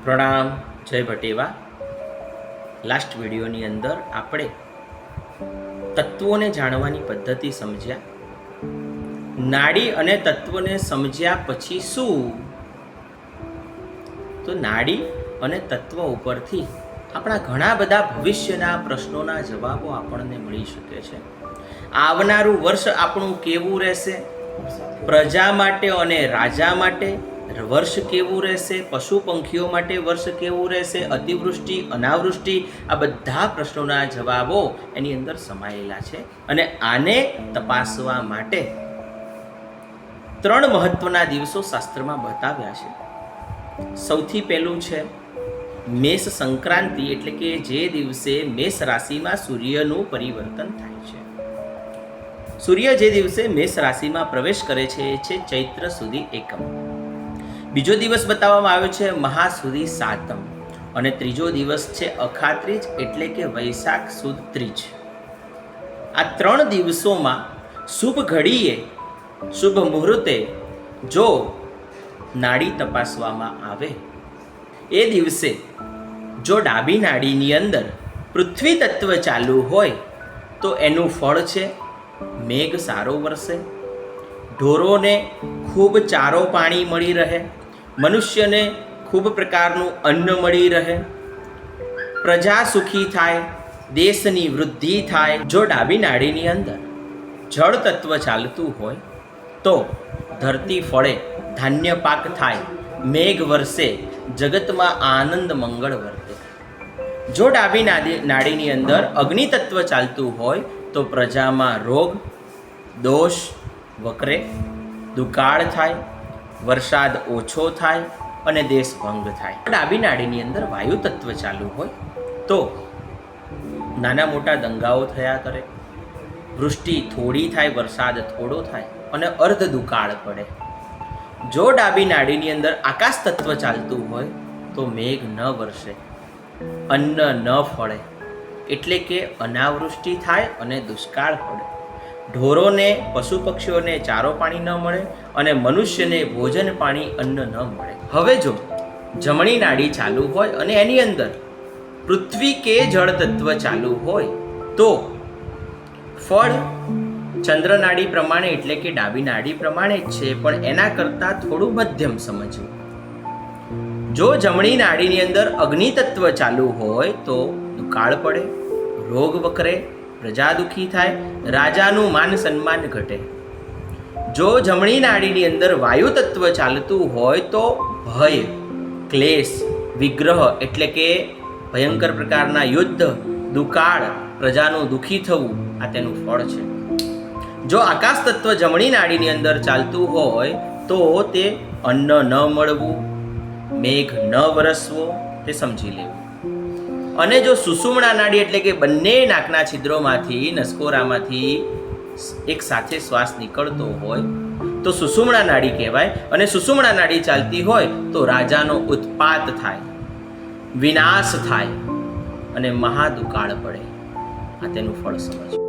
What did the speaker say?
પ્રણામ, જય ભટેવા. લાસ્ટ વિડીયોની અંદર આપણે તત્વોને જાણવાની પદ્ધતિ સમજ્યા. નાડી અને તત્વને સમજ્યા પછી શું? તો નાડી અને તત્વ ઉપરથી આપણા ઘણા બધા ભવિષ્યના પ્રશ્નોના જવાબો આપણને મળી શકે છે. આવનારું વર્ષ આપણું કેવું રહેશે, પ્રજા માટે અને રાજા માટે વર્ષ કેવું રહેશે, પશુ પંખીઓ માટે વર્ષ કેવું રહેશે, અતિવૃષ્ટિ અનાવૃષ્ટિ, આ બધા પ્રશ્નોના જવાબો એની અંદર સમાયેલા છે. અને આને તપાસવા માટે 3 મહત્વના દિવસો શાસ્ત્રમાં બતાવ્યા છે. સૌથી પહેલું છે મેષ સંક્રાંતિ, એટલે કે જે દિવસે મેષ રાશિમાં સૂર્યનું પરિવર્તન થાય છે. સૂર્ય જે દિવસે મેષ રાશિમાં પ્રવેશ કરે છે એ છે ચૈત્ર સુધી એકમ. બીજો દિવસ બતાવવામાં આવ્યો છે મહાસુદી સાતમ, અને ત્રીજો દિવસ છે અખાત્રીજ, એટલે કે વૈશાખ સુદ ત્રીજ. આ 3 દિવસોમાં શુભ ઘડીએ, શુભ મુહૂર્તે જો નાડી તપાસવામાં આવે, એ દિવસે જો ડાબી નાડીની અંદર પૃથ્વી તત્વ ચાલુ હોય તો એનું ફળ છે મેઘ સારો વરસે, ઢોરોને ખૂબ ચારો પાણી મળી રહે, મનુષ્યને ખૂબ પ્રકારનું અન્ન મળી રહે, પ્રજા સુખી થાય, દેશની વૃદ્ધિ થાય. જો ડાબી નાડીની અંદર જળ તત્વ ચાલતું હોય તો ધરતી ફળે, ધાન્ય પાક થાય, મેઘ વરસે, જગતમાં આનંદ મંગળ વર્તે. જો ડાબી નાડીની અંદર અગ્નિ તત્વ ચાલતું હોય તો પ્રજામાં રોગ દોષ વકરે, દુકાળ થાય, વરસાદ ઓછો થાય અને દેશ ભંગ થાય. ડાબી નાડીની અંદર વાયુ તત્વ ચાલુ હોય તો નાના મોટા દંગાઓ થયા કરે, વૃષ્ટિ થોડી થાય, વરસાદ થોડો થાય અને અર્ધ દુકાળ પડે. જો ડાબી નાડીની અંદર આકાશ તત્વ ચાલતું હોય તો મેઘ ન વરસે, અન્ન ન ફળે, એટલે કે અનાવૃષ્ટિ થાય અને દુષ્કાળ પડે, ઢોરોને પશુ પક્ષીઓને ચારો પાણી ન મળે અને મનુષ્યને ભોજન પાણી અન્ન ન મળે. હવે જો જમણી નાડી ચાલુ હોય અને એની અંદર પૃથ્વી કે જળ તત્વ ચાલુ હોય તો ફળ ચંદ્ર નાડી પ્રમાણે, એટલે કે ડાબી નાડી પ્રમાણે જ છે, પણ એના કરતાં થોડું મધ્યમ સમજવું. જો જમણી નાડીની અંદર અગ્નિ તત્વ ચાલુ હોય તો દુકાળ પડે, રોગ વકરે, પ્રજા દુઃખી થાય, રાજાનું માન સન્માન ઘટે. જો જમણી નાડીની અંદર વાયુ તત્વ ચાલતું હોય તો ભય, ક્લેશ, વિગ્રહ, એટલે કે ભયંકર પ્રકારના યુદ્ધ, દુકાળ, પ્રજાનું દુઃખી થવું, આ તેનું ફળ છે. જો આકાશ તત્વ જમણી નાડીની અંદર ચાલતું હોય તો તે અન્ન ન મળવું, મેઘ ન વરસવો, તે સમજી લેવું. અને જો સુષુમ્ના નાડી, એટલે કે બંને નાકના છિદ્રોમાંથી, નસકોરામાંથી એક સાથે શ્વાસ નીકળતો હોય તો સુષુમ્ના નાડી કહેવાય. અને સુષુમ્ના નાડી ચાલતી હોય તો રાજાનો ઉત્પાત થાય, વિનાશ થાય અને મહાદુકાળ પડે. આ તેનું ફળ સમજ.